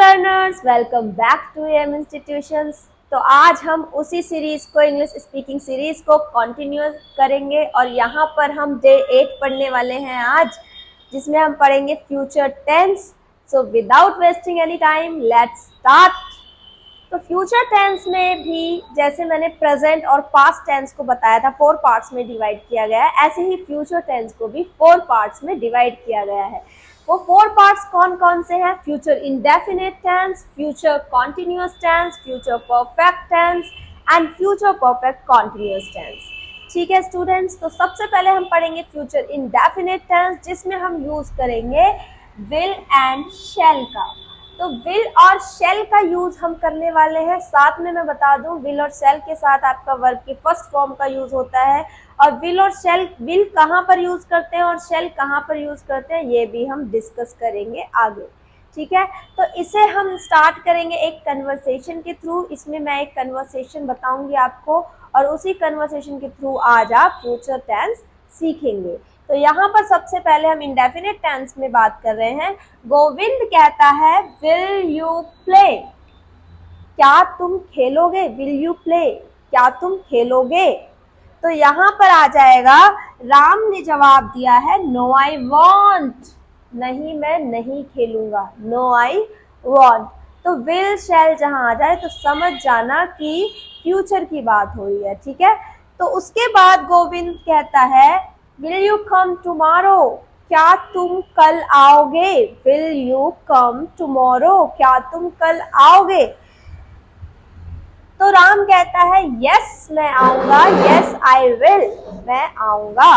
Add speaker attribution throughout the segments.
Speaker 1: Learners, welcome back to M institutions. तो आज हम उसी सीरीज को, इंग्लिश स्पीकिंग सीरीज को कंटिन्यू करेंगे और यहाँ पर हम डे 8 पढ़ने वाले हैं आज, जिसमें हम पढ़ेंगे future tense. So without wasting any time let's start. तो फ्यूचर टेंस में भी जैसे मैंने प्रेजेंट और पास्ट टेंस को बताया था 4 पार्ट्स में डिवाइड किया गया है, ऐसे ही फ्यूचर टेंस को भी 4 पार्ट्स में डिवाइड किया गया है। वो 4 पार्ट्स कौन कौन से हैं? Future indefinite tense, future continuous tense, future perfect tense and future perfect continuous tense. ठीक है स्टूडेंट्स, तो सबसे पहले हम पढ़ेंगे फ्यूचर इंडेफिनिट टेंस, जिसमें हम यूज करेंगे विल एंड शैल का। तो विल और शेल का यूज हम करने वाले हैं। साथ में मैं बता दूं, विल और शेल के साथ आपका वर्ब के फर्स्ट फॉर्म का यूज होता है, और विल और शेल, विल कहाँ पर यूज करते हैं और शेल कहाँ पर यूज करते हैं, ये भी हम डिस्कस करेंगे आगे। ठीक है, तो इसे हम स्टार्ट करेंगे एक कन्वर्सेशन के थ्रू। इसमें मैं एक कन्वर्सेशन बताऊंगी आपको, और उसी कन्वर्सेशन के थ्रू आज आप फ्यूचर टेंस सीखेंगे। तो यहाँ पर सबसे पहले हम इंडेफिनिट टेंस में बात कर रहे हैं। गोविंद कहता है विल यू प्ले, क्या तुम खेलोगे? विल यू प्ले, क्या तुम खेलोगे? तो यहाँ पर आ जाएगा, राम ने जवाब दिया है नो आई वॉन्ट, नहीं मैं नहीं खेलूंगा, नो आई वॉन्ट। तो विल शैल जहां आ जाए तो समझ जाना कि फ्यूचर की बात हो रही है। ठीक है, तो उसके बाद गोविंद कहता है विल यू कम टुमारो, क्या तुम कल आओगे? विल यू कम टुमारो, क्या तुम कल आओगे? तो राम कहता है यस मैं आऊंगा, यस आई विल, मैं आऊंगा।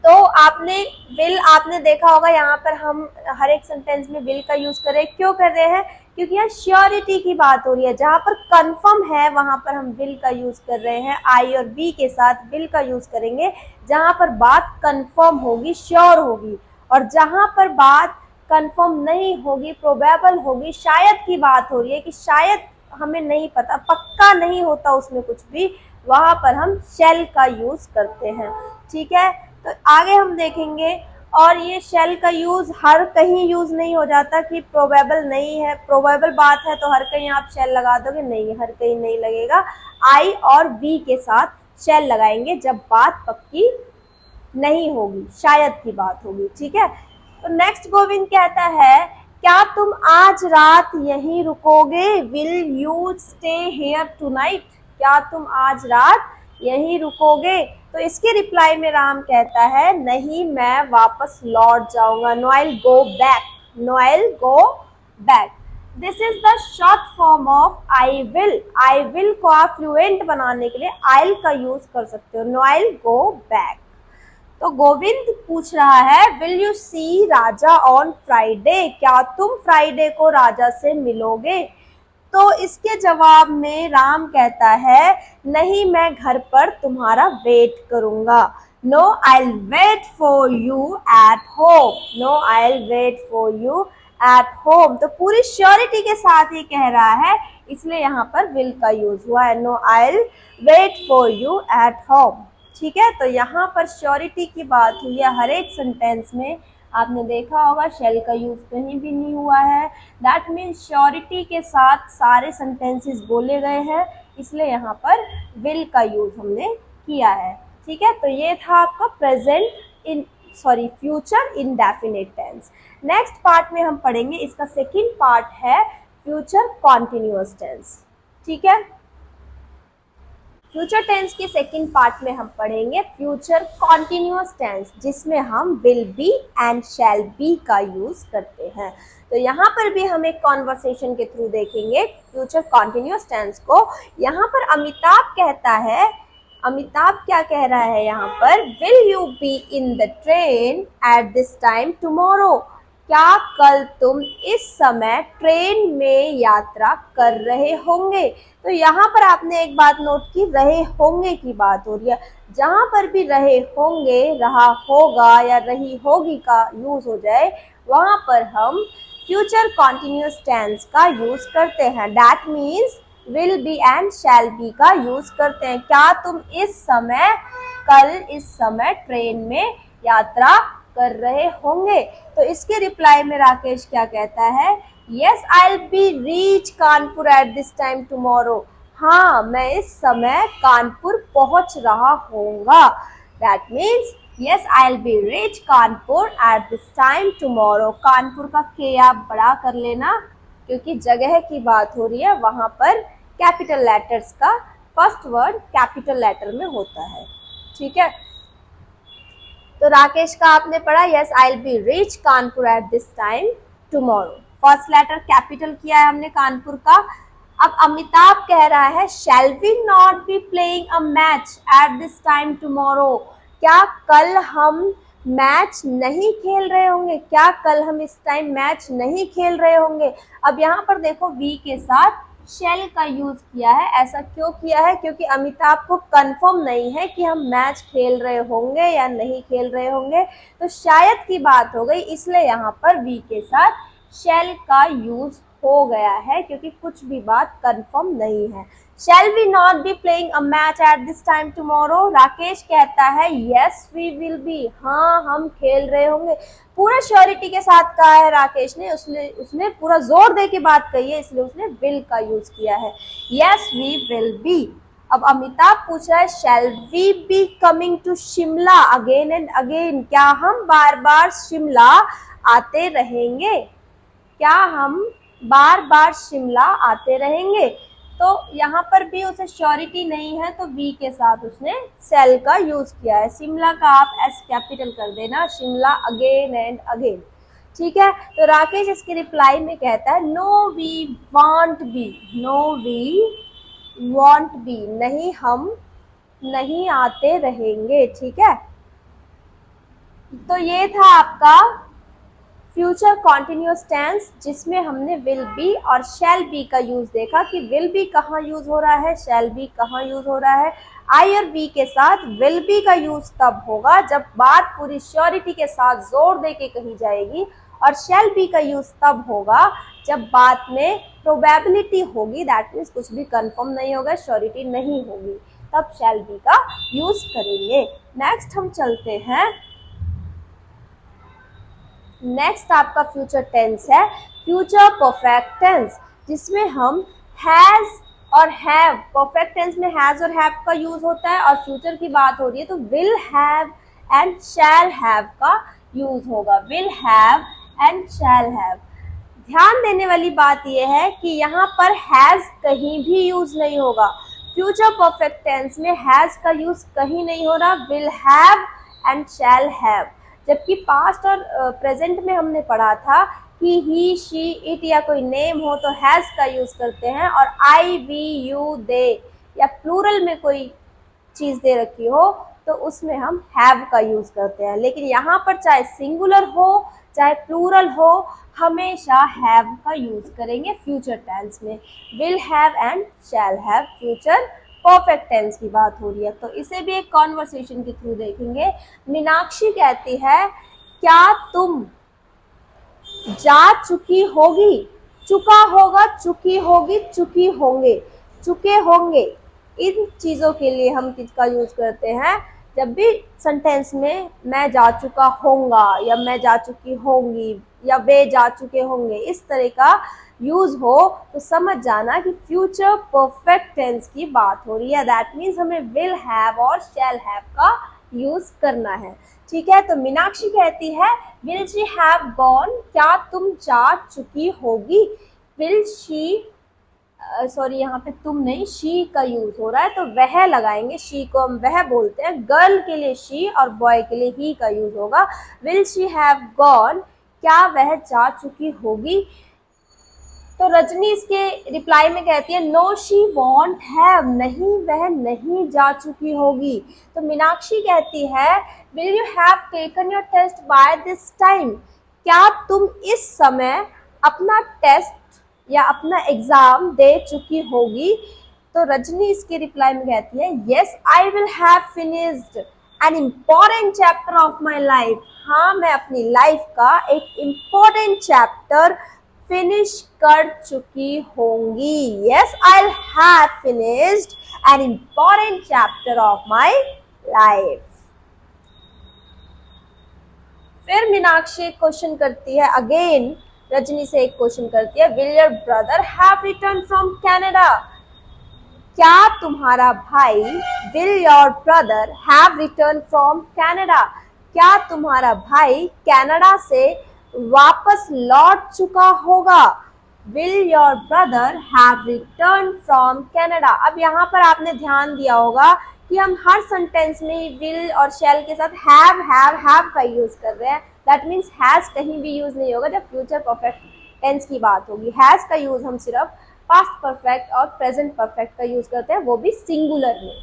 Speaker 1: तो आपने विल आपने देखा होगा, यहाँ पर हम हर एक सेंटेंस में विल का यूज कर रहे हैं। क्यों कर रहे हैं? क्योंकि यहाँ श्योरिटी की बात हो रही है। जहां पर कंफर्म है वहां पर हम विल का यूज कर रहे हैं। आई और बी के साथ विल का यूज करेंगे जहां पर बात कंफर्म होगी, श्योर होगी। और जहां पर बात कंफर्म नहीं होगी, प्रोबेबल होगी, शायद की बात हो रही है कि शायद हमें नहीं पता, पक्का नहीं होता उसमें कुछ भी, वहां पर हम शैल का यूज करते हैं। ठीक है, तो आगे हम देखेंगे। और ये शेल का यूज हर कहीं यूज नहीं हो जाता कि प्रोबेबल नहीं है, प्रोबेबल बात है तो हर कहीं आप शेल लगा दोगे, नहीं, हर कहीं नहीं लगेगा। आई और बी के साथ शेल लगाएंगे जब बात पक्की नहीं होगी, शायद की बात होगी। ठीक है, तो नेक्स्ट गोविंद कहता है क्या तुम आज रात यहीं रुकोगे? Will you stay here tonight, क्या तुम आज रात यहीं रुकोगे? तो इसके रिप्लाई में राम कहता है नहीं मैं वापस लौट जाऊंगा, no I will go back, no I will go back. This is the short form of I will. I will को आप फ्लुएंट बनाने के लिए आई विल का यूज कर सकते हो, no I will go back. तो गोविंद पूछ रहा है will you see Raja on Friday, क्या तुम फ्राइडे को राजा से मिलोगे? तो इसके जवाब में राम कहता है नहीं मैं घर पर तुम्हारा वेट करूंगा, no I will wait for you at home, no I will wait for you at home. तो पूरी श्योरिटी के साथ ही कह रहा है, इसलिए यहाँ पर विल का यूज हुआ है, no I will wait for you at home. ठीक है, तो यहाँ पर श्योरिटी की बात हुई है हर एक सेंटेंस में। आपने देखा होगा शेल का यूज कहीं भी नहीं हुआ है, दैट मीन्स श्योरिटी के साथ सारे सेंटेंसेस बोले गए हैं, इसलिए यहाँ पर विल का यूज हमने किया है। ठीक है, तो ये था आपका future indefinite tense. Next part में हम पढ़ेंगे, इसका सेकेंड पार्ट है फ्यूचर कॉन्टिन्यूअस टेंस। ठीक है, फ्यूचर टेंस के सेकंड पार्ट में हम पढ़ेंगे फ्यूचर कॉन्टिन्यूअस टेंस, जिसमें हम will be and shall be का यूज करते हैं। तो यहाँ पर भी हम एक कॉन्वर्सेशन के थ्रू देखेंगे फ्यूचर कॉन्टिन्यूअस टेंस को। यहाँ पर अमिताभ कहता है, अमिताभ क्या कह रहा है यहाँ पर, will you be in the train eight this time tomorrow, क्या कल तुम इस समय ट्रेन में यात्रा कर रहे होंगे? तो यहाँ पर आपने एक बात नोट की, रहे होंगे की बात हो रही है। जहां पर भी रहे होंगे, रहा होगा या रही होगी का यूज हो जाए, वहां पर हम फ्यूचर कॉन्टिन्यूअस टेंस का यूज करते हैं। That means will be and shall be का यूज करते हैं। क्या तुम इस समय, कल इस समय ट्रेन में यात्रा कर रहे होंगे। तो इसके रिप्लाई में राकेश क्या कहता है, yes I will be reach Kanpur at this time tomorrow. हाँ, मैं इस समय कानपुर पहुंच रहा होऊंगा। That means yes I will be reach Kanpur at this time tomorrow. Kanpur का के आप बड़ा कर लेना, क्योंकि जगह की बात हो रही है, वहां पर कैपिटल लेटर्स का फर्स्ट वर्ड कैपिटल लेटर में होता है। ठीक है, तो राकेश का आपने पढ़ा, yes I will be reach Kanpur at this time tomorrow. First letter capital किया है हमने कानपुर का। अब अमिताभ कह रहा है, shall we not be playing a match at this time tomorrow. क्या कल हम मैच नहीं खेल रहे होंगे? क्या कल हम इस टाइम मैच नहीं खेल रहे होंगे? अब यहाँ पर देखो वी के साथ शेल का यूज किया है। ऐसा क्यों किया है? क्योंकि अमिताभ को कंफर्म नहीं है कि हम मैच खेल रहे होंगे या नहीं खेल रहे होंगे, तो शायद की बात हो गई, इसलिए यहाँ पर वी के साथ शेल का यूज हो गया है, क्योंकि कुछ भी बात कंफर्म नहीं है। Shall we not be playing a match at this time tomorrow? Rakesh कहता है यस वी विल बी, हाँ हम खेल रहे होंगे। पूरा श्योरिटी के साथ कहा है राकेश ने, उसने पूरा जोर दे के बात कही है, इसलिए उसने विल का यूज किया है, यस वी विल बी। अब अमिताभ पूछ रहा है, shall we be coming to Shimla again and again? क्या हम बार बार शिमला आते रहेंगे? क्या हम बार बार शिमला आते रहेंगे? तो यहाँ पर भी उसे श्योरिटी नहीं है, तो वी के साथ उसने सेल का यूज किया है। शिमला का आप एस कैपिटल कर देना, शिमला अगेन एंड अगेन। ठीक है, तो राकेश इसके रिप्लाई में कहता है, no we want be, no we want be, नहीं हम नहीं आते रहेंगे। ठीक है, तो ये था आपका फ्यूचर कॉन्टिन्यूअस टेंस, जिसमें हमने विल बी और शैल बी का यूज देखा कि विल बी कहाँ यूज हो रहा है, शैल बी कहाँ यूज हो रहा है। आई और बी के साथ विल बी का यूज तब होगा जब बात पूरी श्योरिटी के साथ जोर दे के कही जाएगी, और शैल बी का यूज तब होगा जब बात में प्रोबेबिलिटी होगी, दैट मीन्स कुछ भी कंफर्म नहीं होगा, श्योरिटी नहीं होगी, तब शैल बी का यूज करेंगे। नेक्स्ट हम चलते हैं, नेक्स्ट आपका फ्यूचर टेंस है फ्यूचर परफेक्ट टेंस, जिसमें हम हैज और हैव, परफेक्ट टेंस में हैज और हैव का यूज होता है, और फ्यूचर की बात हो रही है तो will have and shall have का यूज होगा, will have and shall have. ध्यान देने वाली बात यह है कि यहाँ पर हैज कहीं भी यूज नहीं होगा। फ्यूचर परफेक्ट टेंस में हैज का यूज कहीं नहीं हो रहा, will have and shall have. जबकि पास्ट और प्रेजेंट में हमने पढ़ा था कि ही शी इट या कोई नेम हो तो हैज का यूज करते हैं, और आई वी यू दे या प्लूरल में कोई चीज दे रखी हो तो उसमें हम हैव का यूज करते हैं। लेकिन यहाँ पर चाहे सिंगुलर हो चाहे प्लूरल हो, हमेशा हैव का यूज करेंगे फ्यूचर टेंस में। Will have and shall have future perfect tense की बात हो रही है, तो इसे भी एक कॉन्वर्सेशन के थ्रू देखेंगे। मीनाक्षी कहती है, क्या तुम जा चुकी होगी? चुका होगा, चुकी होगी, चुकी होंगे, चुके होंगे, इन चीज़ों के लिए हम किसका यूज करते हैं? जब भी सेंटेंस में मैं जा चुका होऊंगा या मैं जा चुकी होंगी या वे जा चुके होंगे, इस तरह का यूज हो तो समझ जाना कि फ्यूचर परफेक्ट टेंस की बात हो रही है। दैट मीन्स हमें विल हैव और शैल हैव का यूज करना है। ठीक है, तो मीनाक्षी कहती है, विल शी हैव गॉन? क्या तुम जा चुकी होगी? विल शी सॉरी, यहाँ पे तुम नहीं, शी का यूज हो रहा है, तो वह लगाएंगे, शी को हम वह बोलते हैं। गर्ल के लिए शी और बॉय के लिए ही का यूज होगा। Will she have gone? क्या वह जा चुकी होगी? तो रजनी इसके रिप्लाई में कहती है, नो शी वॉन्ट हैव, नहीं वह नहीं जा चुकी होगी। तो मीनाक्षी कहती है, will you have taken your test by this time? क्या तुम इस समय अपना टेस्ट या अपना एग्जाम दे चुकी होगी? तो रजनी इसके रिप्लाई में कहती है, yes I will have finished an important chapter of my life. हाँ, मैं अपनी लाइफ का एक इम्पोर्टेंट चैप्टर फिनिश कर चुकी होंगी। Yes I will have finished an important chapter of my life. फिर मीनाक्षी एक क्वेश्चन करती है, अगेन रजनी से एक क्वेश्चन करती है, will your brother have return from Canada? क्या तुम्हारा भाई, will your brother have return from Canada? क्या तुम्हारा भाई कनाडा से वापस लौट चुका होगा? Will your brother have return from Canada. अब यहाँ पर आपने ध्यान दिया होगा कि हम हर सेंटेंस में विल और शैल के साथ हैव का यूज कर रहे हैं। दैट मीन्स हैज कहीं भी यूज नहीं होगा जब फ्यूचर परफेक्ट टेंस की बात होगी। हैज का यूज हम सिर्फ पास्ट परफेक्ट और प्रेजेंट परफेक्ट का यूज करते हैं, वो भी सिंगुलर में,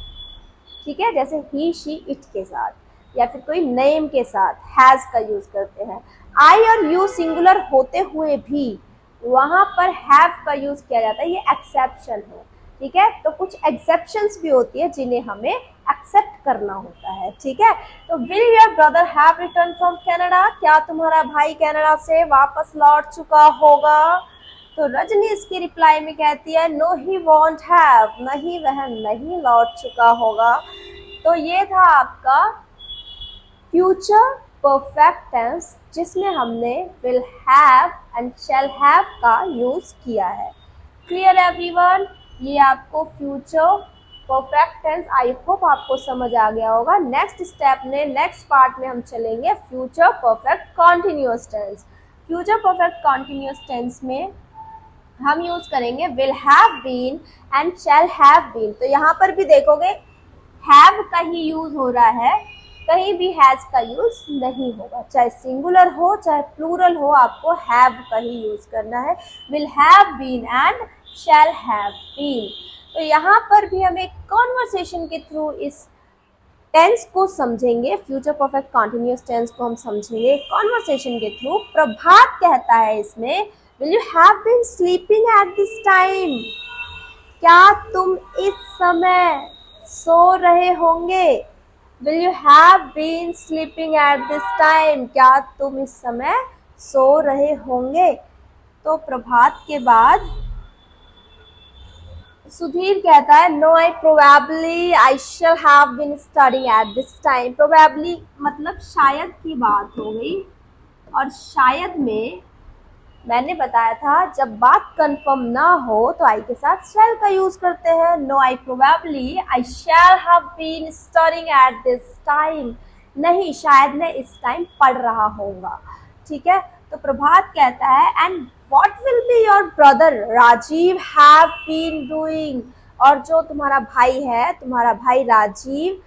Speaker 1: ठीक है, जैसे ही, शी, इट के साथ, या फिर कोई नेम के साथ हैज का यूज करते हैं। आई और यू सिंगुलर होते हुए भी वहां पर हैव का यूज किया जाता है, ये एक्सेप्शन है, ठीक है। तो कुछ एक्सेप्शंस भी होती है जिन्हें हमें एक्सेप्ट करना होता है, ठीक है। तो will your brother have return from Canada? क्या तुम्हारा भाई कनाडा से वापस लौट चुका होगा? तो रजनी इसकी रिप्लाई में कहती है, नो ही वॉन्ट हैव, नहीं वह नहीं लौट चुका होगा। तो ये था आपका फ्यूचर परफेक्ट टेंस जिसमें हमने will have and shall have का यूज किया है। Clear everyone? ये आपको future perfect tense, I hope आपको समझ आ गया होगा। नेक्स्ट स्टेप में, नेक्स्ट पार्ट में हम चलेंगे future perfect continuous tense. Future perfect continuous tense में हम यूज करेंगे will have been and shall have been. तो यहाँ पर भी देखोगे हैव का ही यूज हो रहा है, कहीं भी हैज का यूज नहीं होगा, चाहे सिंगुलर हो चाहे प्लूरल हो, आपको हैव का ही यूज करना है। Will have been and shall have been. तो यहाँ पर भी हम एक कॉन्वर्सेशन के थ्रू इस टेंस को समझेंगे, फ्यूचर परफेक्ट कॉन्टिन्यूअस टेंस को हम समझेंगे कॉन्वर्सेशन के थ्रू। प्रभात कहता है इसमें, will you have been sleeping at this time? क्या तुम इस समय सो रहे होंगे? Will you have been sleeping at this time? क्या तुम इस समय सो रहे होंगे? तो प्रभात के बाद सुधीर कहता है, no I probably I shall have been studying at this time. Probably मतलब शायद की बात हो गई, और शायद में मैंने बताया था जब बात कंफर्म ना हो तो आई के साथ शैल का यूज करते हैं। No I probably I shall have been studying at this time. नहीं, शायद मैं इस टाइम पढ़ रहा होऊंगा, ठीक है। तो प्रभात कहता है, and what will be your brother Rajiv have been doing? और जो तुम्हारा भाई है, तुम्हारा भाई राजीव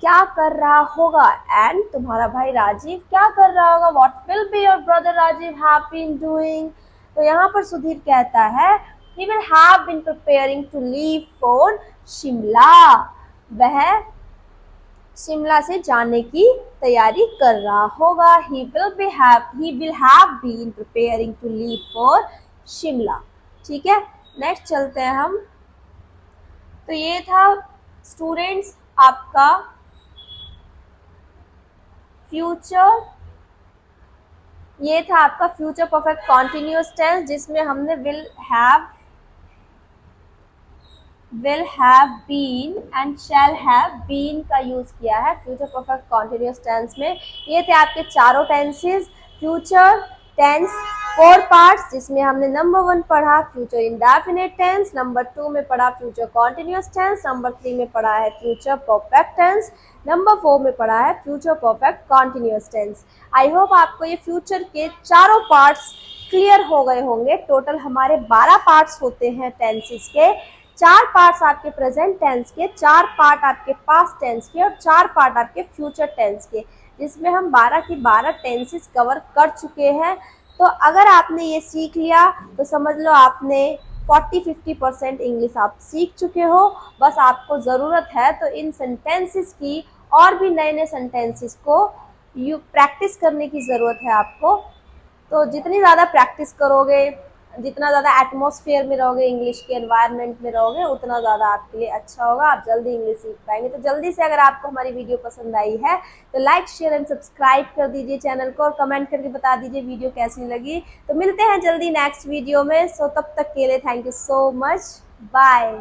Speaker 1: क्या कर रहा होगा? एंड तुम्हारा भाई राजीव क्या कर रहा होगा? What will be your brother Rajiv have been doing? तो यहाँ पर सुधीर कहता है, he will have been preparing to leave for Shimla. वह शिमला से जाने की तैयारी कर रहा होगा। He will have been preparing to leave for Shimla, ठीक है। नेक्स्ट चलते हैं हम। तो ये था स्टूडेंट्स आपका फ्यूचर, ये था आपका फ्यूचर परफेक्ट कॉन्टिन्यूअस टेंस जिसमें हमने will have been and shall have been का यूज किया है फ्यूचर परफेक्ट कॉन्टिन्यूअस टेंस में। ये थे आपके चारों टेंसेस। फ्यूचर टेंस 4 पार्ट्स जिसमें हमने नंबर 1 पढ़ा फ्यूचर इंडेफिनिट टेंस, नंबर 2 में पढ़ा फ्यूचर कॉन्टिन्यूअस टेंस, नंबर 3 में पढ़ा है फ्यूचर परफेक्ट टेंस, नंबर 4 में पढ़ा है future perfect continuous tense. I hope आपको ये फ्यूचर के चारों पार्ट्स क्लियर हो गए होंगे। टोटल हमारे 12 पार्ट्स होते हैं टेंसेस के, 4 पार्ट्स आपके प्रेजेंट टेंस के, 4 पार्ट आपके पास्ट टेंस के और 4 पार्ट आपके फ्यूचर टेंस के, जिसमें हम 12 की 12 टेंसेस कवर कर चुके हैं। तो अगर आपने ये सीख लिया तो समझ लो आपने 40-50% इंग्लिश आप सीख चुके हो। बस आपको ज़रूरत है तो इन सेंटेंसेस की और भी नए नए सेंटेंसेस को प्रैक्टिस करने की ज़रूरत है आपको। तो जितनी ज़्यादा प्रैक्टिस करोगे, जितना ज़्यादा एटमॉस्फेयर में रहोगे, इंग्लिश के एनवायरनमेंट में रहोगे, उतना ज़्यादा आपके लिए अच्छा होगा, आप जल्दी इंग्लिश सीख पाएंगे। तो जल्दी से अगर आपको हमारी वीडियो पसंद आई है तो लाइक शेयर एंड सब्सक्राइब कर दीजिए चैनल को और कमेंट करके बता दीजिए वीडियो कैसी लगी। तो मिलते हैं जल्दी नेक्स्ट वीडियो में। सो तब तक के लिए thank you so much, bye.